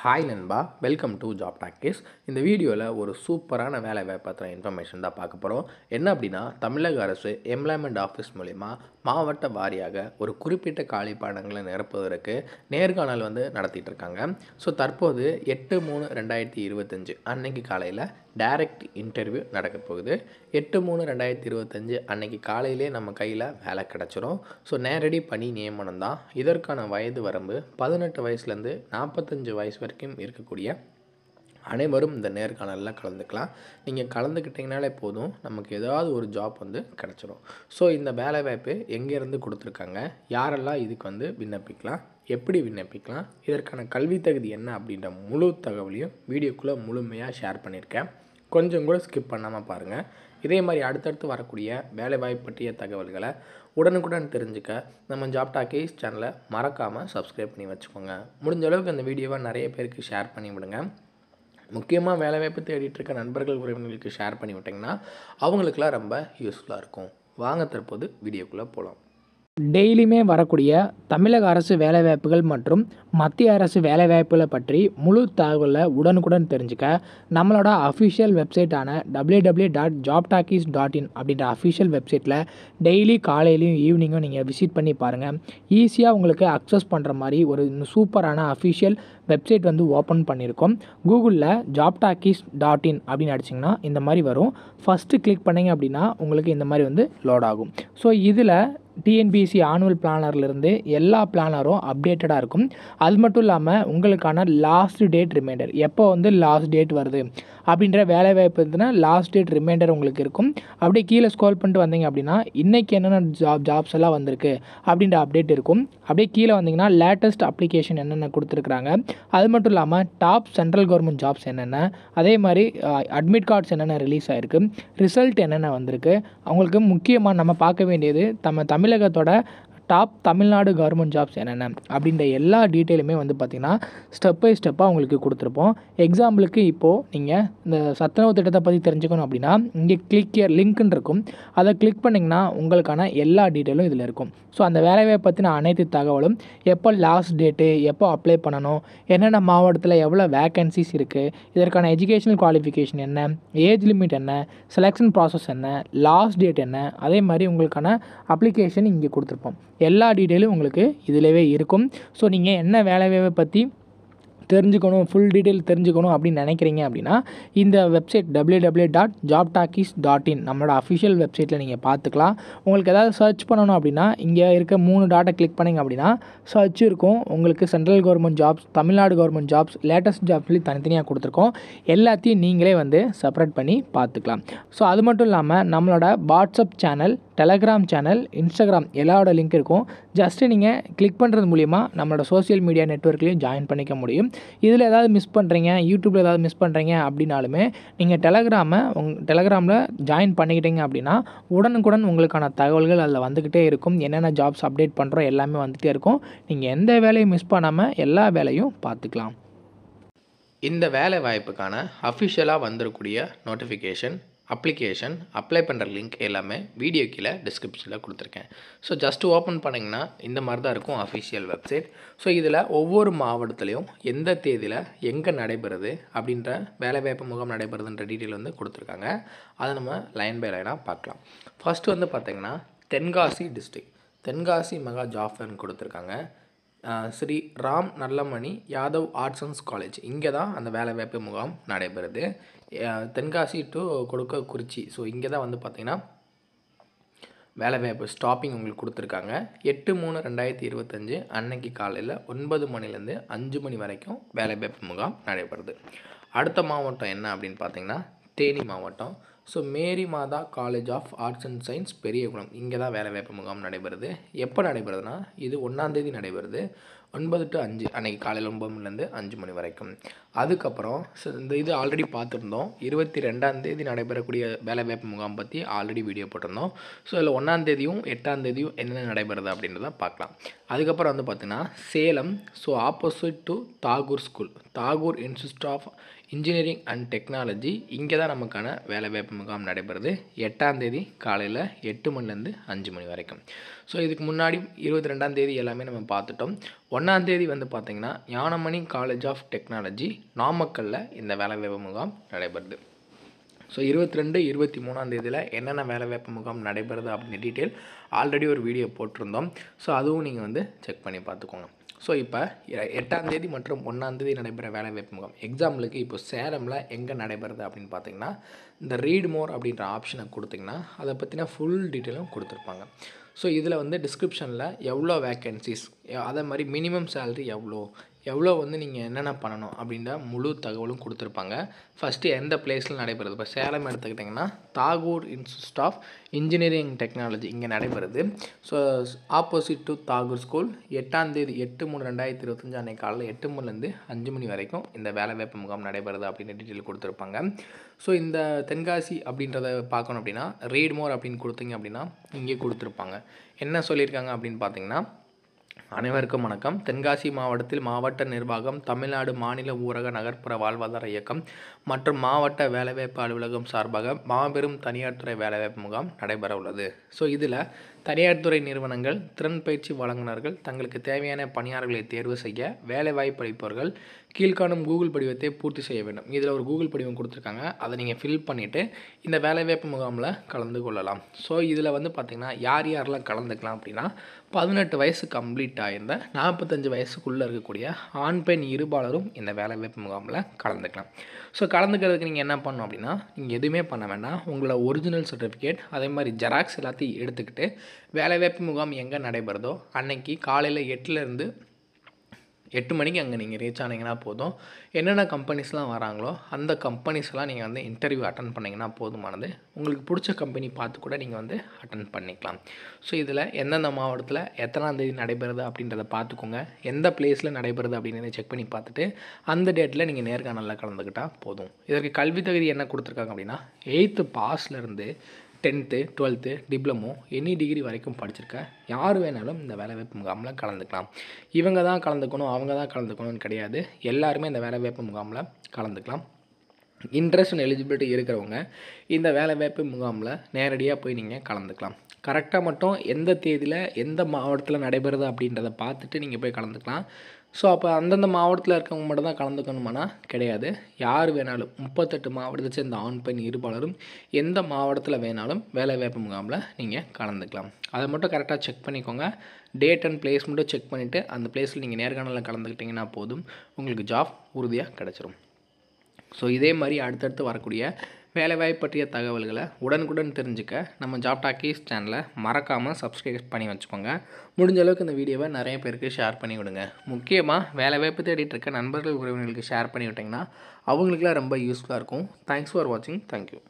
Hi நண்பா, welcome to job talkies. இந்த வீடியோவில் ஒரு சூப்பரான வேலை வாய்ப்பு இன்ஃபர்மேஷன் தான் பார்க்க போகிறோம். என்ன அப்படின்னா, தமிழக அரசு எம்ப்ளாய்மெண்ட் ஆஃபீஸ் மூலிமா மாவட்ட வாரியாக ஒரு குறிப்பிட்ட காலி பணியிடங்களை நிரப்புவதற்கு நேர்காணல் நடத்திட்டு இருக்காங்க. ஸோ தற்போது 8/3/2025 அன்னைக்கு காலையில் டைரக்ட் இன்டர்வியூ நடக்க போகுது. 8/3/2025 அன்னைக்கு காலையிலே நம்ம கையில் வேலை கிடச்சிரும். ஸோ நேரடி பணி நியமனம் தான். இதற்கான வயது வரம்பு 18 வயசுலேருந்து 45 வயசு வரைக்கும் இருக்கக்கூடிய அனைவரும் இந்த நேர்காணலில் கலந்துக்கலாம். நீங்கள் கலந்துக்கிட்டிங்கனாலே போதும், நமக்கு ஏதாவது ஒரு ஜாப் கிடச்சிரும். ஸோ இந்த வேலைவாய்ப்பு எங்கேருந்து கொடுத்துருக்காங்க, யாரெல்லாம் இதுக்கு விண்ணப்பிக்கலாம், எப்படி விண்ணப்பிக்கலாம், இதற்கான கல்வி தகுதி என்ன அப்படின்ற முழு தகவலையும் வீடியோக்குள்ளே முழுமையாக ஷேர் பண்ணியிருக்கேன். கொஞ்சம் கூட ஸ்கிப் பண்ணாமல் பாருங்கள். இதே மாதிரி அடுத்தடுத்து வரக்கூடிய வேலைவாய்ப்பு பற்றிய தகவல்களை உடனுக்குடன் தெரிஞ்சுக்க நம்ம ஜாப் டாக்கீஸ் சேனலை மறக்காமல் சப்ஸ்கிரைப் பண்ணி வச்சுக்கோங்க. முடிஞ்ச அளவுக்கு அந்த வீடியோவை நிறைய பேருக்கு ஷேர் பண்ணி விடுங்க. முக்கியமாக வேலைவாய்ப்பு தேடிட்டு இருக்க நண்பர்கள் உறவினர்களுக்கு ஷேர் பண்ணி விட்டிங்கன்னா அவங்களுக்குலாம் ரொம்ப யூஸ்ஃபுல்லாக இருக்கும். வாங்க தற்போது வீடியோக்குள்ளே போகலாம். டெய்லியுமே வரக்கூடிய தமிழக அரசு வேலைவாய்ப்புகள் மற்றும் மத்திய அரசு வேலைவாய்ப்புகளை பற்றி முழு தகவலை உடனுக்குடன் தெரிஞ்சுக்க நம்மளோட அஃபிஷியல் வெப்சைட்டான www.jobtalkies.in அப்படின்ற அஃபிஷியல் வெப்சைட்டில் டெய்லி காலையிலையும் ஈவினிங்கும் நீங்கள் விசிட் பண்ணி பாருங்கள். ஈஸியாக உங்களுக்கு அக்சஸ் பண்ணுற மாதிரி ஒரு சூப்பரான அஃபிஷியல் வெப்சைட் ஓப்பன் பண்ணியிருக்கோம். கூகுளில் jobtalkies.in அப்படின்னு அடிச்சிங்கன்னா இந்த மாதிரி வரும். ஃபஸ்ட்டு கிளிக் பண்ணிங்க அப்படின்னா உங்களுக்கு இந்த மாதிரி லோட் ஆகும். ஸோ இதில் டிஎன்பிஎஸ்சி ஆனுவல் பிளானர்லேருந்து எல்லா பிளானரும் அப்டேட்டடாக இருக்கும். அது மட்டும் இல்லாமல் உங்களுக்கான லாஸ்ட் டேட் ரிமைண்டர், எப்போ லாஸ்ட் டேட் வருது அப்படின்ற வேலைவாய்ப்பு இருந்துன்னா லாஸ்ட் டேட் ரிமைண்டர் உங்களுக்கு இருக்கும். அப்படியே கீழே ஸ்க்ரோல் பண்ணிட்டு வந்தீங்க அப்படின்னா இன்றைக்கி என்னென்ன ஜாப்ஸ் எல்லாம் வந்திருக்கு அப்படின்ற அப்டேட் இருக்கும். அப்படியே கீழே வந்தீங்கன்னா லேட்டஸ்ட் அப்ளிகேஷன் என்னென்ன கொடுத்துருக்குறாங்க, அது மட்டும் இல்லாமல் டாப் சென்ட்ரல் கவர்மெண்ட் ஜாப்ஸ் என்னென்ன, அதே மாதிரி அட்மிட் கார்ட்ஸ் என்னென்ன ரிலீஸ் ஆகிருக்கு, ரிசல்ட் என்னென்ன வந்திருக்கு. அவங்களுக்கு முக்கியமாக நம்ம பார்க்க வேண்டியது தமிழகத்தோட டாப் தமிழ்நாடு கவர்மெண்ட் ஜாப்ஸ் என்னென்ன அப்படின்ற எல்லா டீட்டெயிலுமே பார்த்திங்கன்னா ஸ்டெப் பை ஸ்டெப்பாக உங்களுக்கு கொடுத்துருப்போம். எக்ஸாம்பிளுக்கு இப்போது நீங்கள் இந்த சத்துணவு திட்டத்தை பற்றி தெரிஞ்சுக்கணும் அப்படின்னா இங்கே கிளிக் லிங்க்னு இருக்கும். அதை கிளிக் பண்ணிங்கன்னா உங்களுக்கான எல்லா டீட்டெயிலும் இதில் இருக்கும். ஸோ அந்த வேலைவாய்ப்பை பற்றின அனைத்து தகவலும், எப்போ லாஸ்ட் டேட்டு, எப்போ அப்ளை பண்ணணும், என்னென்ன மாவட்டத்தில் எவ்வளோ வேக்கன்சிஸ் இருக்குது, இதற்கான எஜுகேஷனல் குவாலிஃபிகேஷன் என்ன, ஏஜ் லிமிட் என்ன, செலெக்ஷன் ப்ராசஸ் என்ன, லாஸ்ட் டேட் என்ன, அதே மாதிரி உங்களுக்கான அப்ளிகேஷன் இங்கே கொடுத்துருப்போம். எல்லா டீட்டெயிலும் உங்களுக்கு இதிலவே இருக்கும். ஸோ நீங்கள் என்ன வேலைவாய்ப்பை பற்றி தெரிஞ்சுக்கணும், ஃபுல் டீட்டெயில் தெரிஞ்சுக்கணும் அப்படின்னு நினைக்கிறீங்க அப்படின்னா இந்த வெப்சைட் www.jobtalkies.in நம்மளோட அஃபிஷியல் வெப்சைட்டில் நீங்கள் பார்த்துக்கலாம். உங்களுக்கு ஏதாவது சர்ச் பண்ணணும் அப்படின்னா இங்கே இருக்க 3 டாட்டை கிளிக் பண்ணிங்க அப்படின்னா சர்ச் இருக்கும். உங்களுக்கு central government jobs, Tamil Nadu government jobs, latest jobs சொல்லி தனித்தனியாக கொடுத்துருக்கோம். எல்லாத்தையும் நீங்களே செப்பரேட் பண்ணி பார்த்துக்கலாம். ஸோ அது மட்டும் இல்லாமல் நம்மளோட WhatsApp channel, Telegram channel, Instagram எல்லாரோட லிங்க் இருக்கும். ஜஸ்ட்டு நீங்கள் கிளிக் பண்ணுறது மூலிமா நம்மளோட சோஷியல் மீடியா நெட்வொர்க்லேயும் ஜாயின் பண்ணிக்க முடியும். இதில் ஏதாவது மிஸ் பண்ணுறீங்க, யூடியூப்பில் ஏதாவது மிஸ் பண்ணுறீங்க அப்படின்னாலுமே நீங்கள் டெலகிராமில் ஜாயின் பண்ணிக்கிட்டீங்க அப்படின்னா உடனுக்குடன் உங்களுக்கான தகவல்கள் அதில் வந்துக்கிட்டே இருக்கும். என்னென்ன ஜாப்ஸ் அப்டேட் பண்ணுறோம் எல்லாமே வந்துகிட்டே இருக்கும். நீங்கள் எந்த வேலையும் மிஸ் பண்ணாமல் எல்லா வேலையும் பார்த்துக்கலாம். இந்த வேலை வாய்ப்புக்கான அஃபிஷியலாக வந்திருக்கூடிய நோட்டிஃபிகேஷன், அப்ளிகேஷன், அப்ளை பண்ணுற லிங்க் எல்லாமே வீடியோ கீழே டிஸ்கிரிப்ஷனில் கொடுத்துருக்கேன். ஸோ ஜஸ்ட்டு ஓப்பன் பண்ணிங்கன்னா இந்த மாதிரி தான் இருக்கும் அஃபிஷியல் வெப்சைட். ஸோ இதில் ஒவ்வொரு மாவட்டத்துலேயும் எந்த தேதியில் எங்கே நடைபெறுது அப்படின்ற வேலைவாய்ப்பு முகாம் நடைபெறுதுன்ற டீட்டெயில் கொடுத்துருக்காங்க. அதை நம்ம லைன் பை லைனாக பார்க்கலாம். ஃபஸ்ட்டு பார்த்திங்கன்னா Tenkasi district, Tenkasi mega job ஃபேர்னு கொடுத்துருக்காங்க. Sri Ram Nallamani Yadav arts and college, இங்கே தான் அந்த வேலைவாய்ப்பு முகாம் நடைபெறுது. தென்காசி டு கொடுக்கக்குறிச்சி, ஸோ இங்கே தான் பார்த்திங்கன்னா வேலைவாய்ப்பு ஸ்டாப்பிங் உங்களுக்கு கொடுத்துருக்காங்க. 8/3/2025 அன்னைக்கு காலையில் 9 மணிலேருந்து 5 மணி வரைக்கும் வேலைவாய்ப்பு முகாம் நடைபெறுது. அடுத்த மாவட்டம் என்ன அப்படின்னு பார்த்திங்கன்னா தேனி மாவட்டம். So Mary Matha college of arts and science Periyakulam, இங்கே தான் வேலைவாய்ப்பு முகாம் நடைபெறுது. எப்போ நடைபெறுதுன்னா இது 1ஆம் தேதி நடைபெறுது. 9 to 5 அன்றைக்கி காலையில் 9 மணிலேருந்து 5 மணி வரைக்கும். அதுக்கப்புறம் இந்த இது ஆல்ரெடி பார்த்துருந்தோம். 22ஆம் தேதி நடைபெறக்கூடிய வேலைவாய்ப்பு முகாம் பற்றி ஆல்ரெடி வீடியோ போட்டிருந்தோம். ஸோ இதில் 1ஆம் தேதியும் 8ஆம் தேதியும் என்னென்ன நடைபெறுது அப்படின்றத பார்க்கலாம். அதுக்கப்புறம் பார்த்திங்கன்னா Salem, so opposite to Tagore school, Tagore institute of engineering and technology, இங்கே தான் நமக்கான வேலைவாய்ப்பு முகாம் நடைபெறுது. 8ஆம் தேதி காலையில் 8 மணிலேருந்து 5 மணி வரைக்கும். ஸோ இதுக்கு முன்னாடி 22ஆம் தேதி எல்லாமே நம்ம பார்த்துட்டோம். 1ஆம் தேதி வந்து பார்த்திங்கன்னா ஞானமணி காலேஜ் ஆஃப் டெக்னாலஜி நாமக்கல்லில் இந்த வேலைவாய்ப்பு முகாம் நடைபெறுது. ஸோ 22, 23ஆம் தேதியில் என்னென்ன வேலைவாய்ப்பு முகாம் நடைபெறுது அப்படின்னு டீட்டெயில் ஆல்ரெடி ஒரு வீடியோ போட்டிருந்தோம். ஸோ அதுவும் நீங்கள் வந்து செக் பண்ணி பார்த்துக்கோங்க. ஸோ இப்போ 8ஆம் தேதி மற்றும் 1ஆம் தேதி நடைபெற வேலைவாய்ப்பு முகாம் எக்ஸாம்பிளுக்கு இப்போ சேலமில் எங்கே நடைபெறுது அப்படின்னு பார்த்தீங்கன்னா இந்த ரீட் மோர் அப்படின்ற ஆப்ஷனை கொடுத்திங்கன்னா அதை பற்றின ஃபுல் டீட்டெயிலும் கொடுத்துருப்பாங்க. ஸோ இதில் வந்து டிஸ்கிரிப்ஷனில் எவ்வளோ வேக்கன்சிஸ், அதே மாதிரி மினிமம் சேலரி எவ்வளோ வந்து நீங்கள் என்னென்ன பண்ணணும் அப்படின்ற முழு தகவலும் கொடுத்துருப்பாங்க. ஃபஸ்ட்டு எந்த பிளேஸில் நடைபெறுது, இப்போ சேலம் எடுத்துக்கிட்டிங்கன்னா Tagore institute of engineering technology இங்கே நடைபெறுது. So opposite to Tagore school 8ஆம் தேதி 8/3/2025 அன்றைக்கு காலையில் 8 மணிலேருந்து 5 மணி வரைக்கும் இந்த வேலைவாய்ப்பு முகாம் நடைபெறுது அப்படின்னு டீட்டெயில் கொடுத்துருப்பாங்க. ஸோ இந்த தென்காசி அப்படின்றத பார்க்கணும் அப்படின்னா ரீட் மோர் அப்படின்னு கொடுத்தீங்க அப்படின்னா இங்கே கொடுத்துருப்பாங்க. என்ன சொல்லியிருக்காங்க அப்படின்னு பார்த்தீங்கன்னா, அனைவருக்கும் வணக்கம். தென்காசி மாவட்டத்தில் மாவட்ட நிர்வாகம், தமிழ்நாடு மாநில ஊரக நகர்ப்புற வாழ்வாதார இயக்கம் மற்றும் மாவட்ட வேலைவாய்ப்பு அலுவலகம் சார்பாக மாபெரும் தனியார் துறை வேலைவாய்ப்பு முகாம் நடைபெற உள்ளது. ஸோ இதில் தனியார் துறை நிறுவனங்கள், திறன் பயிற்சி வழங்குனர்கள் தங்களுக்கு தேவையான பணியாளர்களை தேர்வு செய்ய வேலைவாய்ப்பு அளிப்பவர்கள் கீழ்காணும் கூகுள் படிவத்தை பூர்த்தி செய்ய வேண்டும். இதில் ஒரு கூகுள் படிவம் கொடுத்துருக்காங்க, அதை நீங்கள் ஃபில் பண்ணிவிட்டு இந்த வேலைவாய்ப்பு முகாமில் கலந்து கொள்ளலாம். ஸோ இதில் வந்து பார்த்திங்கன்னா யாரெல்லாம் கலந்துக்கலாம் அப்படின்னா 18 வயசு கம்ப்ளீட் ஆகியிருந்த 45 வயசுக்குள்ளே இருக்கக்கூடிய ஆண் பெண் இருபாலரும் இந்த வேலைவாய்ப்பு முகாமில் கலந்துக்கலாம். ஸோ கலந்துக்கிறதுக்கு நீங்கள் என்ன பண்ணணும் அப்படின்னா நீங்கள் எதுவுமே பண்ண வேண்டாம். உங்களோட ஒரிஜினல் சர்டிஃபிகேட் அதே மாதிரி ஜெராக்ஸ் எல்லாத்தையும் எடுத்துக்கிட்டு வேலைவாய்ப்பு முகாம் எங்கே நடைபெறுதோ அன்னைக்கு காலையில் 8லேருந்து 8 மணிக்கு அங்கே நீங்கள் ரீச் ஆனீங்கன்னா போதும். என்னென்ன கம்பெனிஸ்லாம் வராங்களோ அந்த கம்பெனிஸ்லாம் நீங்கள் வந்து இன்டர்வியூ அட்டன் பண்ணிங்கன்னா போதுமானது. உங்களுக்கு பிடிச்ச கம்பெனி பார்த்து கூட நீங்கள் வந்து அட்டன் பண்ணிக்கலாம். ஸோ இதில் எந்தெந்த மாவட்டத்தில் எத்தனாம் தேதி நடைபெறுது அப்படின்றத பார்த்துக்கோங்க. எந்த பிளேஸில் நடைபெறுது அப்படின்னு செக் பண்ணி பார்த்துட்டு அந்த டேட்டில் நீங்கள் நேர்காணலில் கலந்துக்கிட்டால் போதும். இதற்கு கல்வி தகுதி என்ன கொடுத்துருக்காங்க அப்படின்னா 8th பாஸ்லேருந்து 10th 12th diploma any degree வரைக்கும் படிச்சிருக்க யார் வேணாலும் இந்த வேலைவாய்ப்பு முகாமில் கலந்துக்கலாம். இவங்க தான் கலந்துக்கணும் அவங்க தான் கலந்துக்கணும்னு கிடையாது. எல்லாருமே இந்த வேலைவாய்ப்பு முகாமில் கலந்துக்கலாம். இன்ட்ரெஸ்ட் அண்ட் எலிஜிபிலிட்டி இருக்கிறவங்க இந்த வேலைவாய்ப்பு முகாமில் நேரடியாக போய் நீங்கள் கலந்துக்கலாம். கரெக்டாக மட்டும் எந்த தேதியில் எந்த மாவட்டத்தில் நடைபெறுது அப்படின்றத பார்த்துட்டு நீங்கள் போய் கலந்துக்கலாம். ஸோ அப்போ அந்தந்த மாவட்டத்தில் இருக்கவங்க மட்டும் தான் கலந்துக்கணுமானா கிடையாது. யார் வேணாலும் 38 மாவட்டத்தை சேர்ந்த ஆண் பெண் இருபாலரும் எந்த மாவட்டத்தில் வேணாலும் வேலைவாய்ப்பு முகாமில் நீங்கள் கலந்துக்கலாம். அதை மட்டும் கரெக்டாக செக் பண்ணிக்கோங்க. டேட் அண்ட் பிளேஸ் மட்டும் செக் பண்ணிவிட்டு அந்த பிளேஸில் நீங்கள் நேர்காணலில் கலந்துக்கிட்டிங்கன்னா போதும், உங்களுக்கு ஜாப் உறுதியாக கிடச்சிரும். ஸோ இதே மாதிரி அடுத்தடுத்து வரக்கூடிய வேலைவாய்ப்பு பற்றிய தகவல்களை உடனுக்குடன் தெரிஞ்சுக்க நம்ம ஜாப் டாக்கீஸ் சேனலை மறக்காமல் சப்ஸ்கிரைப் பண்ணி வச்சுக்கோங்க. முடிஞ்ச அளவுக்கு இந்த வீடியோவை நிறைய பேருக்கு ஷேர் பண்ணி விடுங்க. முக்கியமாக வேலைவாய்ப்பு தேடிட்டு இருக்க நண்பர்கள் உறவினர்களுக்கு ஷேர் பண்ணி விட்டிங்கன்னா அவங்களுக்குலாம் ரொம்ப யூஸ்ஃபுல்லாக இருக்கும். தேங்க்ஸ் ஃபார் வாட்சிங். தேங்க்யூ.